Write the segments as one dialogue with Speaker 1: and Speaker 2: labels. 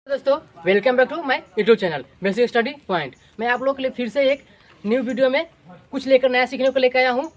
Speaker 1: दोस्तों welcome back to my YouTube channel basic study point. मैं आप लोगों के लिए फिर से एक न्यू वीडियो में कुछ लेकर नया सीखने को लेकर आया हूँ।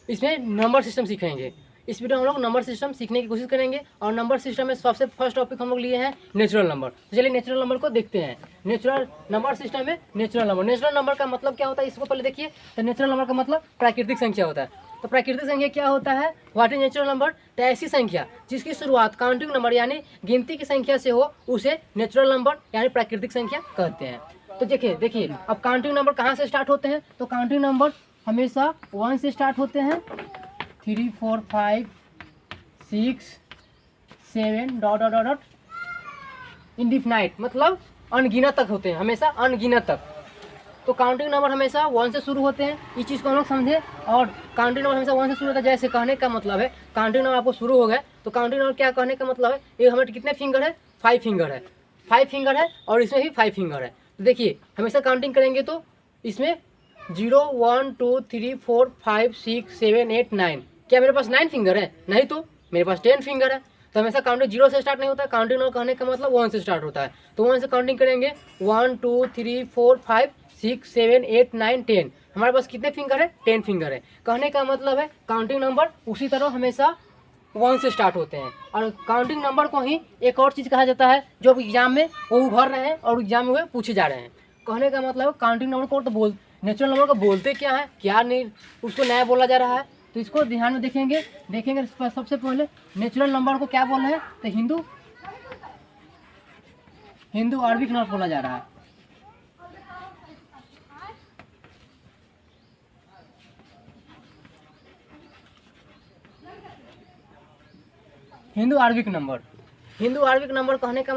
Speaker 1: इसमें नंबर सिस्टम सीखेंगे। इस वीडियो में हम लोग नंबर सिस्टम सीखने की कोशिश करेंगे और नंबर सिस्टम में सबसे फर्स्ट टॉपिक हम लोग लिए हैं नेचुरल नंबर। तो चलिए नेचुरल नंबर को देखते हैं। नेचुरल नंबर सिस्टम में नेचुरल नंबर का मतलब क्या होता है इसको पहले देखिए। तो नेचुरल नंबर का मतलब प्राकृतिक संख्या होता है। तो प्राकृतिक संख्या क्या होता है? What is natural number? तो ऐसी संख्या जिसकी शुरुआत काउंटिंग नंबर यानी गिनती की संख्या से हो उसे नेचुरल नंबर यानी प्राकृतिक संख्या कहते हैं। तो देखिए अब काउंटिंग नंबर कहाँ से स्टार्ट होते हैं? तो काउंटिंग नंबर हमेशा 1 से स्टार्ट होते हैं। 3 4 5 6 7 डॉट डॉट डॉट इनडिफिनाइट मतलब अनगिनत तक होते हैं, हमेशा अनगिनत तक। तो काउंटिंग नंबर हमेशा 1 से शुरू होते हैं, इस चीज़ को हम लोग समझे। और काउंटिंग नंबर हमेशा 1 से शुरू होता है। जैसे कहने का मतलब है काउंटिंग नंबर आपको शुरू हो गया तो काउंटिंग नंबर क्या कहने का मतलब है, ये हमारे कितने फिंगर है? 5 फिंगर है। 5 फिंगर है और इसमें भी 5 फिंगर है। तो देखिए हमेशा काउंटिंग करेंगे तो इसमें 0 1 2 3 4 5 6 7 8 9। क्या मेरे पास 9 फिंगर है? नहीं, तो मेरे पास 10 फिंगर है। तो हमेशा काउंटिंग 0 से स्टार्ट नहीं होता है। काउंटिंग नंबर कहने का मतलब 1 से स्टार्ट होता है। तो 1 से काउंटिंग करेंगे 1 2 3 4 5 6 7 8 9 10। हमारे पास कितने फिंगर है? 10 फिंगर है। कहने का मतलब है काउंटिंग नंबर उसी तरह हमेशा 1 से स्टार्ट होते हैं। और काउंटिंग नंबर को ही एक और चीज़ कहा जाता है जो एग्जाम में वो उभर रहे हैं और एग्जाम में वो पूछे जा रहे हैं। कहने का मतलब काउंटिंग नंबर को तो नेचुरल नंबर को बोलते क्या है, क्या नहीं, उसको नया बोला जा रहा है। तो इसको ध्यान में देखेंगे। सबसे पहले नेचुरल नंबर को क्या बोल रहे हैं? तो हिंदू अरबिक नंबर बोला जा रहा है। हिंदू अरबिक नंबर कहने का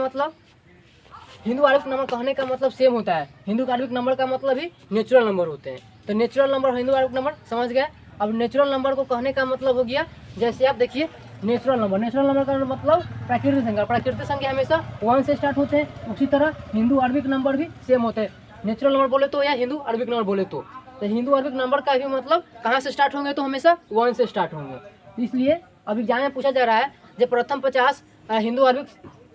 Speaker 1: मतलब सेम होता है। हिंदू अरबिक नंबर का मतलब ही नेचुरल नंबर होते हैं। तो नेचुरल नंबर और हिंदू अरबिक नंबर समझ गए। अब नेचुरल नंबर को कहने का मतलब हो गया, जैसे आप देखिए नेचुरल नंबर का मतलब प्राकृतिक संख्या हमेशा 1 से स्टार्ट होते हैं। उसी तरह हिंदू अरबिक नंबर भी सेम होते हैं। नेचुरल नंबर बोले तो या हिंदू अरबिक नंबर बोले तो हिंदू अरबिक नंबर का भी मतलब कहाँ से स्टार्ट होंगे? तो हमेशा 1 से स्टार्ट होंगे। इसलिए अब एग्जाम में पूछा जा रहा है जब प्रथम 50 हिंदू अरबिक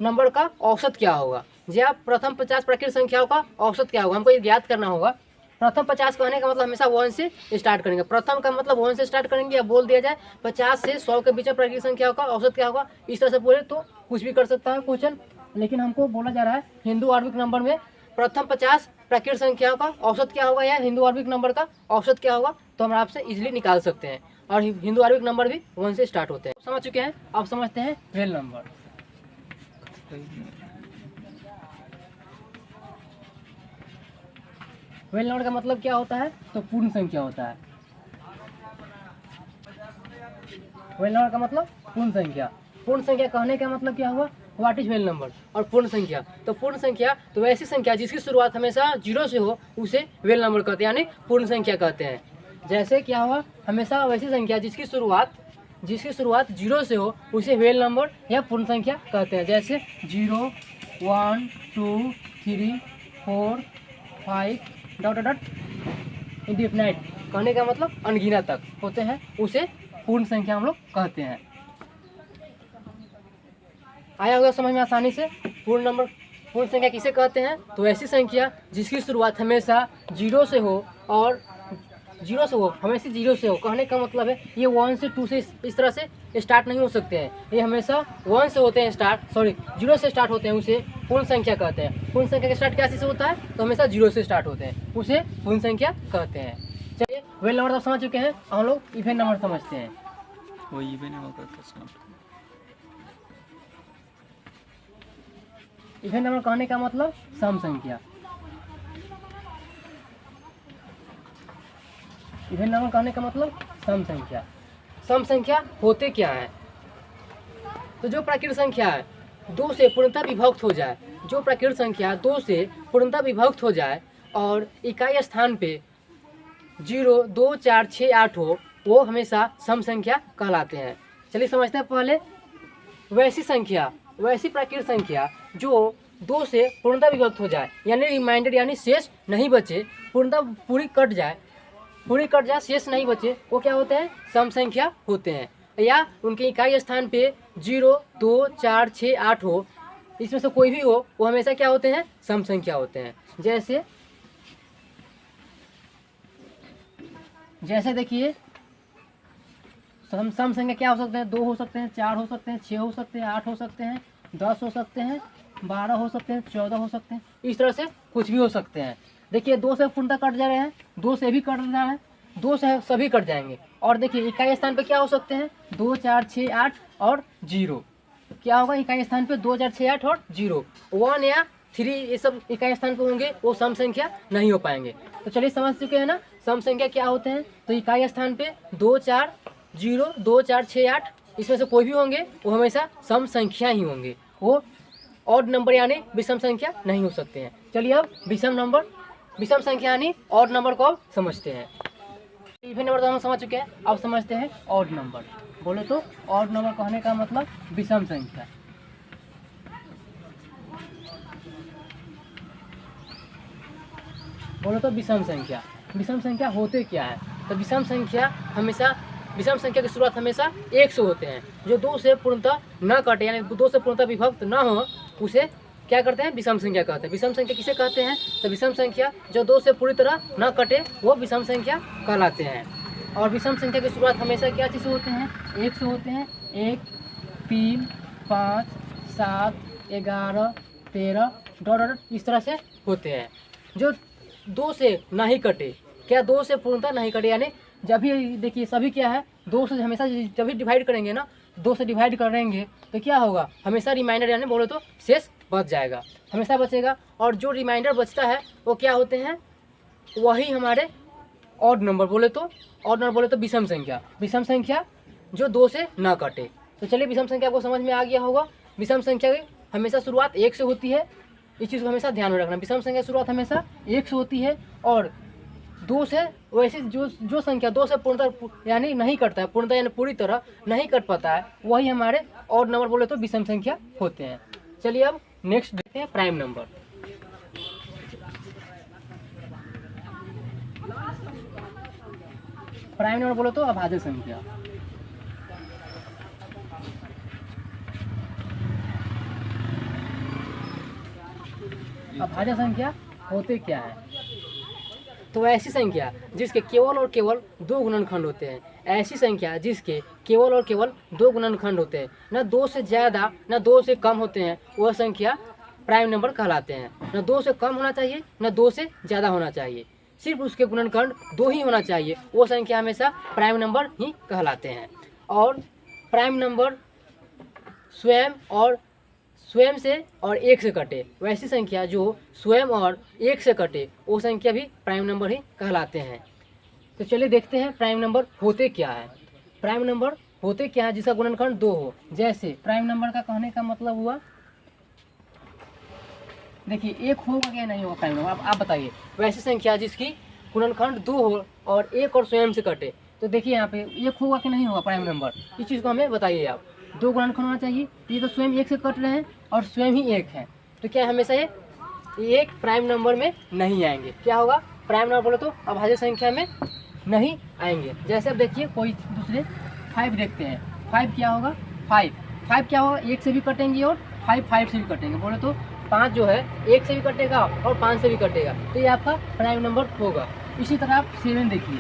Speaker 1: नंबर का औसत क्या होगा, या प्रथम 50 प्राकृतिक संख्याओं का औसत क्या होगा, हमको ये ज्ञात करना होगा। प्रथम 50 कहने का मतलब हमेशा 1 से स्टार्ट करेंगे। प्रथम का मतलब 1 से स्टार्ट करेंगे। या बोल दिया जाए 50 से 100 के बीच में प्राकृतिक संख्याओं का औसत क्या होगा, इस तरह से बोले तो कुछ भी कर सकता है क्वेश्चन। लेकिन हमको बोला जा रहा है हिंदू अरबिक नंबर में प्रथम 50 प्राकृतिक संख्याओं का औसत क्या होगा या हिंदू अरबिक नंबर का औसत क्या होगा, तो हम आपसे इजीली निकाल सकते हैं। और हिंदू अरबिक नंबर भी 1 से स्टार्ट होते हैं। समझ चुके हैं। अब समझते हैं रियल नंबर। रियल नंबर का मतलब क्या होता है? तो पूर्ण संख्या होता है। रियल नंबर का मतलब पूर्ण संख्या कहने का मतलब क्या हुआ? What is real number? और पूर्ण संख्या तो वैसी संख्या जिसकी शुरुआत हमेशा 0 से हो उसे रियल नंबर कहते हैं, यानी पूर्ण संख्या कहते हैं। जैसे क्या हुआ? हमेशा वैसी संख्या जिसकी शुरुआत 0 से हो उसे रियल नंबर या पूर्ण संख्या कहते हैं। जैसे 0 1 2 3 4 5 डॉट डॉट इंडिफिनाइट कहने का मतलब अनगिनत तक होते हैं, उसे पूर्ण संख्या हम लोग कहते हैं। आया होगा समझ में आसानी से। पूर्ण संख्या किसे कहते हैं? तो ऐसी संख्या जिसकी शुरुआत हमेशा 0 से हो और हमेशा 0 से हो। कहने का मतलब है ये 1 से 2 से इस तरह से स्टार्ट नहीं हो सकते हैं। ये हमेशा 1 से होते हैं 0 से स्टार्ट होते हैं, उसे पूर्ण संख्या कहते हैं। पूर्ण संख्या का स्टार्ट क्या से होता है? तो हमेशा 0 से स्टार्ट होते हैं, उसे पूर्ण संख्या कहते हैं। चलिए रियल नंबर तो समझ चुके हैं। हम लोग इवन नंबर समझते हैं।
Speaker 2: वो इवन
Speaker 1: नंबर कहने का मतलब सम संख्या। इवन नंबर कहने का मतलब सम संख्या होते क्या है? तो जो प्राकृतिक संख्या है 2 से पूर्णतः विभक्त हो जाए और इकाई स्थान पे 0 2 4 6 8 हो, वो हमेशा सम संख्या कहलाते हैं। चलिए समझते हैं पहले। वैसी प्राकृतिक संख्या जो 2 से पूर्णतः विभक्त हो जाए यानी रिमाइंडर यानी शेष नहीं बचे, पूरी कट जाए शेष नहीं बचे, वो क्या होते हैं? सम संख्या होते हैं। या उनके इकाई स्थान पे 0 2 4 6 8 हो, इसमें से कोई भी हो वो हमेशा क्या होते हैं, सम संख्या होते हैं। जैसे देखिए सम संख्या क्या हो सकते हैं, 2 हो सकते हैं, 4 हो सकते हैं, 6 हो सकते हैं, 8 हो सकते हैं, 10 हो सकते हैं, 12 हो सकते हैं, 14 हो सकते हैं, इस तरह से कुछ भी हो सकते हैं। देखिए 2 से पूर्णतः कट जा रहे हैं, 2 से भी कट जा रहे हैं, 2 से सभी कट जाएंगे। और देखिए इकाई स्थान पे क्या हो सकते हैं, 2, 4, 6, 8 और 0। क्या होगा इकाई स्थान पे 2, 4, 6, 8 और 0। 1 या 3 ये सब इकाई स्थान पे होंगे, वो सम संख्या नहीं हो पाएंगे। तो चलिए समझ चुके हैं ना सम संख्या क्या होते हैं। तो इकाई स्थान पे 2, 4, 0, 2, 4, 6, 8 इसमें से कोई भी होंगे वो हमेशा सम संख्या ही होंगे, वो ऑड नंबर यानी विषम संख्या नहीं हो सकते हैं। चलिए अब विषम संख्या यानी ऑड नंबर को अब समझते हैं। इवन नंबर तो हम समझ चुके हैं, अब समझते हैं ऑड नंबर। बोले तो ऑड नंबर कहने का मतलब विषम संख्या। बोले तो विषम संख्या होते क्या है। तो विषम संख्या की शुरुआत हमेशा 1 से होते हैं। जो 2 से पूर्णतः न कटे यानी 2 से पूर्णतः विभक्त न हो उसे क्या करते हैं, विषम संख्या कहते हैं। विषम संख्या किसे कहते हैं, तो विषम संख्या जो 2 से पूरी तरह न कटे वो विषम संख्या कहलाते हैं। और विषम संख्या की शुरुआत हमेशा क्या चीज़ से होते हैं, 1 से होते हैं। 1, 3, 5, 7, 11, 13 डॉट इस तरह से होते हैं। जो 2 से ना ही कटे, क्या 2 से पूर्णतः नहीं कटे यानी जब भी देखिए सभी क्या है 2 से हमेशा जब भी डिवाइड करेंगे ना, 2 से डिवाइड करेंगे तो क्या होगा, हमेशा रिमाइंडर यानी बोले तो शेष बच जाएगा, हमेशा बचेगा। और जो रिमाइंडर बचता है वो क्या होते हैं, वही हमारे ऑड नंबर बोले तो विषम संख्या जो 2 से ना कटे। तो चलिए विषम संख्या आपको समझ में आ गया होगा। विषम संख्या की हमेशा शुरुआत 1 से होती है, इस चीज़ को हमेशा ध्यान में रखना। विषम संख्या शुरुआत हमेशा 1 से होती है और 2 से वैसे जो संख्या 2 से पूर्णतः यानी नहीं कटता है, पूर्णतः यानी पूरी तरह नहीं कट पाता है, वही हमारे ऑड नंबर बोले तो विषम संख्या होते हैं। चलिए अब नेक्स्ट देखते हैं प्राइम नंबर। प्राइम नंबर बोले तो अभाज्य संख्या। अभाज्य संख्या होते क्या है, तो ऐसी संख्या जिसके केवल और केवल 2 गुणनखंड होते हैं। ऐसी संख्या जिसके केवल और केवल 2 गुणनखंड होते हैं, न 2 से ज़्यादा न 2 से कम होते हैं, वह संख्या प्राइम नंबर कहलाते हैं। न 2 से कम होना चाहिए न 2 से ज़्यादा होना चाहिए, सिर्फ उसके गुणनखंड 2 ही होना चाहिए, वो संख्या हमेशा प्राइम नंबर ही कहलाते हैं। और प्राइम नंबर स्वयं से और 1 से कटे, वैसी संख्या जो स्वयं और 1 से कटे वो संख्या भी प्राइम नंबर ही कहलाते हैं। तो चलिए देखते हैं प्राइम नंबर होते क्या है। प्राइम नंबर होते क्या है जिसका गुणनखंड 2 हो। जैसे प्राइम नंबर का कहने का मतलब हुआ, देखिए 1 होगा क्या नहीं होगा प्राइम नंबर, आप बताइए। वैसी संख्या जिसकी गुणनखंड 2 हो और 1 और स्वयं से कटे, तो देखिए यहाँ पे 1 होगा कि नहीं होगा प्राइम नंबर, इस चीज़ को हमें बताइए आप। 2 गुणनखंड होना चाहिए, ये तो स्वयं 1 से कट रहे हैं और स्वयं ही 1 है, तो क्या हमेशा ये 1 प्राइम नंबर में नहीं आएंगे। क्या होगा, प्राइम नंबर बोले तो अभाज्य संख्या में नहीं आएंगे। जैसे अब देखिए कोई दूसरे 5 देखते हैं। 5 क्या होगा, 5 क्या होगा, 1 से भी कटेंगे और 5 से भी कटेंगे। बोले तो 5 जो है 1 से भी कटेगा और 5 से भी कटेगा, तो ये आपका प्राइम नंबर होगा। इसी तरह आप 7 देखिए,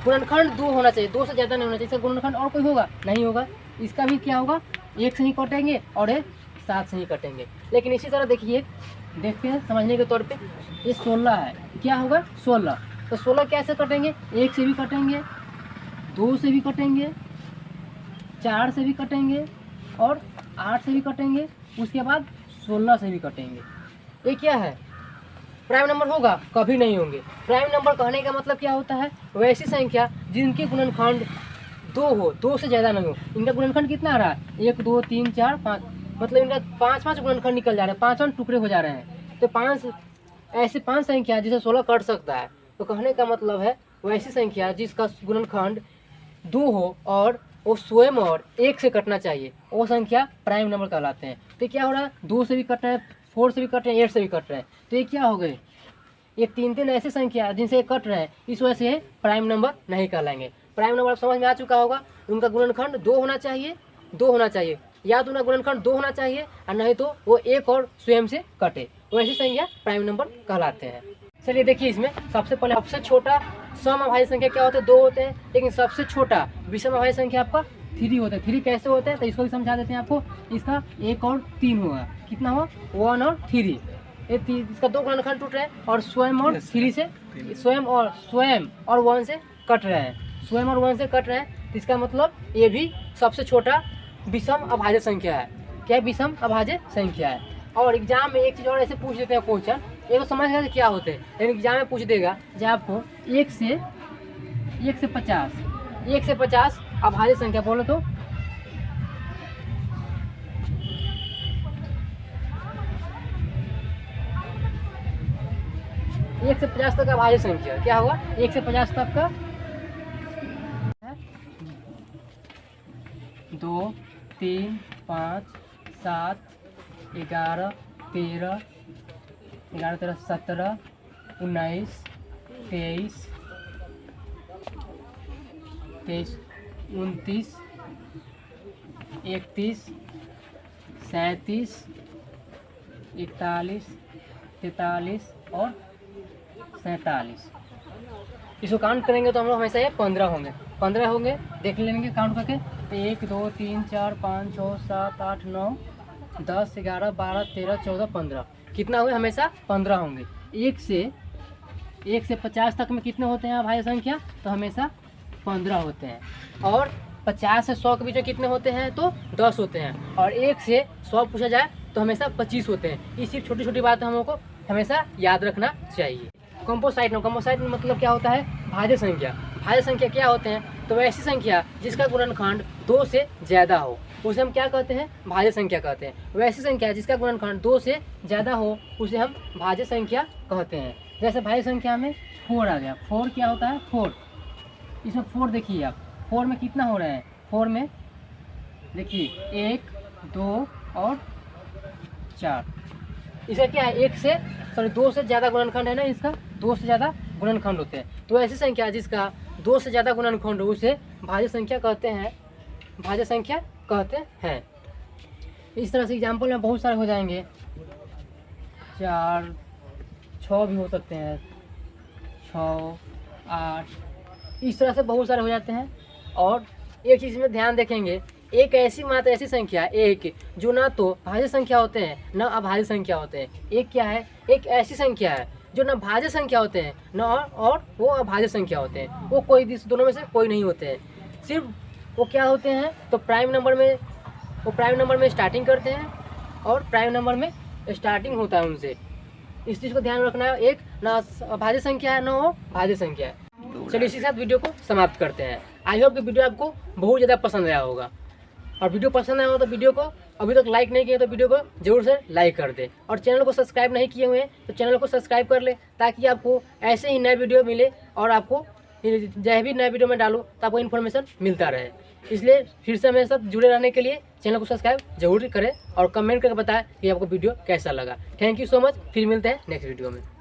Speaker 1: गुणनखंड 2 होना चाहिए, 2 से ज़्यादा नहीं होना चाहिए। इसका गुणनखंड और कोई होगा नहीं होगा, इसका भी क्या होगा 1 से ही कटेंगे और 7 से ही कटेंगे। लेकिन इसी तरह देखते हैं समझने के तौर पे, ये 16 है, क्या होगा 16, तो 16 कैसे कटेंगे, 1 से भी कटेंगे, 2 से भी कटेंगे, 4 से भी कटेंगे और 8 से भी कटेंगे, उसके बाद 16 से भी कटेंगे। ये क्या है, प्राइम नंबर होगा, कभी नहीं होंगे। प्राइम नंबर कहने का मतलब क्या होता है, वैसी संख्या जिनके गुणनखंड 2 हो, 2 से ज़्यादा नहीं हो। इनका गुणनखंड कितना आ रहा है, 1, 2, 3, 4, 5, मतलब इनका 5 गुणनखंड निकल जा रहे हैं, 5 टुकड़े हो जा रहे हैं। तो 5 ऐसे 5 संख्या जिसे 16 कट सकता है। तो कहने का मतलब है वैसी संख्या जिसका गुणनखंड 2 हो और वो स्वयं और 1 से कटना चाहिए, वो संख्या प्राइम नंबर कहलाते हैं। तो क्या हो रहा है, 2 से भी कट रहे हैं, 4 से भी कट रहे हैं, 8 से भी कट रहे हैं, तो ये क्या हो गए, ये 3 ऐसे संख्या जिनसे कट रहे हैं, इस वजह से प्राइम नंबर नहीं कहलाएंगे। प्राइम नंबर समझ में आ चुका होगा, उनका गुणनखंड 2 होना चाहिए, या तो ना गुणनखंड 2 होना चाहिए और नहीं तो वो 1 और स्वयं से कटे, वैसी संख्या प्राइम नंबर कहलाते हैं। चलिए देखिए, इसमें सबसे पहले सबसे छोटा समअभाज्य संख्या क्या होते हैं, 2 होते हैं, लेकिन सबसे छोटा विषम अभाज्य संख्या आपका 3 होता है। 3 कैसे होते हैं तो इसको भी समझा देते हैं आपको। इसका 1 और 3 होगा, कितना हुआ 1 और 3, इसका 2 गुणनखंड टूट रहे हैं और स्वयं और 3 से स्वयं और 1 से कट रहे हैं, स्वयं और 1 से कट रहे हैं, तो इसका मतलब ये भी सबसे छोटा विषम अभाज्य संख्या है। क्या विषम अभाज्य संख्या है। और एग्जाम में एक चीज़ और ऐसे पूछ देते हैं क्वेश्चन, एक तो समझ गए क्या होते हैं, लेकिन एग्जाम में पूछ देगा जब आपको 1 से 50 अभाज्य संख्या बोलो तो 1 से 50 तक का अभाज्य संख्या क्या होगा, 1 से 50 तक का 2 3 5 7 11 13 17 19 23 29 31 37 41 43 और 47। इसको काउंट करेंगे तो हम लोग हमेशा ये 15 होंगे। देख लेंगे काउंट करके, तो 1 2 3 4 5 6 7 8 9 10 11 12 13 14 15, कितना हुए हमेशा 15 होंगे। 1 से 50 तक में कितने होते हैं अभाज्य संख्या, तो हमेशा 15 होते हैं। और 50 से 100 के बीच में कितने होते हैं तो 10 होते हैं। और 1 से 100 पूछा जाए तो हमेशा 25 होते हैं। ये सिर्फ छोटी छोटी बातें हम लोग को हमेशा याद रखना चाहिए। कंपोसाइट में मतलब क्या होता है, भाज्य संख्या। भाज्य संख्या क्या होते हैं, तो वैसी संख्या जिसका गुणनखंड 2 से ज़्यादा हो उसे हम क्या कहते हैं, भाज्य संख्या कहते हैं। वैसी संख्या जिसका गुणनखंड 2 से ज़्यादा हो उसे हम भाज्य संख्या कहते हैं। जैसे भाज्य संख्या में 4 आ गया। 4 क्या होता है, 4, इसमें 4 देखिए आप, 4 में कितना हो रहा है, 4 में देखिए 1 2 और 4, इसका क्या है 2 से ज़्यादा गुणनखंड है ना, इसका 2 से ज़्यादा गुणनखंड होते हैं। तो ऐसी संख्या जिसका 2 से ज़्यादा गुणनखंड हो उसे भाज्य संख्या कहते हैं, भाज्य संख्या कहते हैं। इस तरह से एग्जाम्पल में बहुत सारे हो जाएंगे, 4 6 भी हो सकते हैं, 6 8, इस तरह से बहुत सारे हो जाते हैं। और एक चीज़ में ध्यान देखेंगे, एक ऐसी संख्या एक जो ना तो भाज्य संख्या होते हैं न अभाज्य संख्या होते हैं। एक क्या है, एक ऐसी संख्या है जो न भाज्य संख्या होते हैं न और वो अभाज्य संख्या होते हैं। वो कोई दोनों में से कोई नहीं होते हैं। सिर्फ वो क्या होते हैं तो प्राइम नंबर में स्टार्टिंग करते हैं और प्राइम नंबर में स्टार्टिंग होता है उनसे। इस चीज़ को ध्यान रखना है, एक ना अभाज्य संख्या है न वो भाज्य संख्या है। चलिए इसी के साथ वीडियो को समाप्त करते हैं। आई होप कि वीडियो आपको बहुत ज़्यादा पसंद आया होगा। और वीडियो पसंद आया हो तो वीडियो को अभी तक लाइक नहीं किया तो वीडियो को जरूर से लाइक कर दे। और चैनल को सब्सक्राइब नहीं किए हुए हैं तो चैनल को सब्सक्राइब कर ले, ताकि आपको ऐसे ही नए वीडियो मिले और आपको जब भी नए वीडियो में डालूँ तो आपको इन्फॉर्मेशन मिलता रहे। इसलिए फिर से मेरे साथ जुड़े रहने के लिए चैनल को सब्सक्राइब जरूर करें और कमेंट करके बताएं कि आपको वीडियो कैसा लगा। Thank you so much. फिर मिलते हैं नेक्स्ट वीडियो में।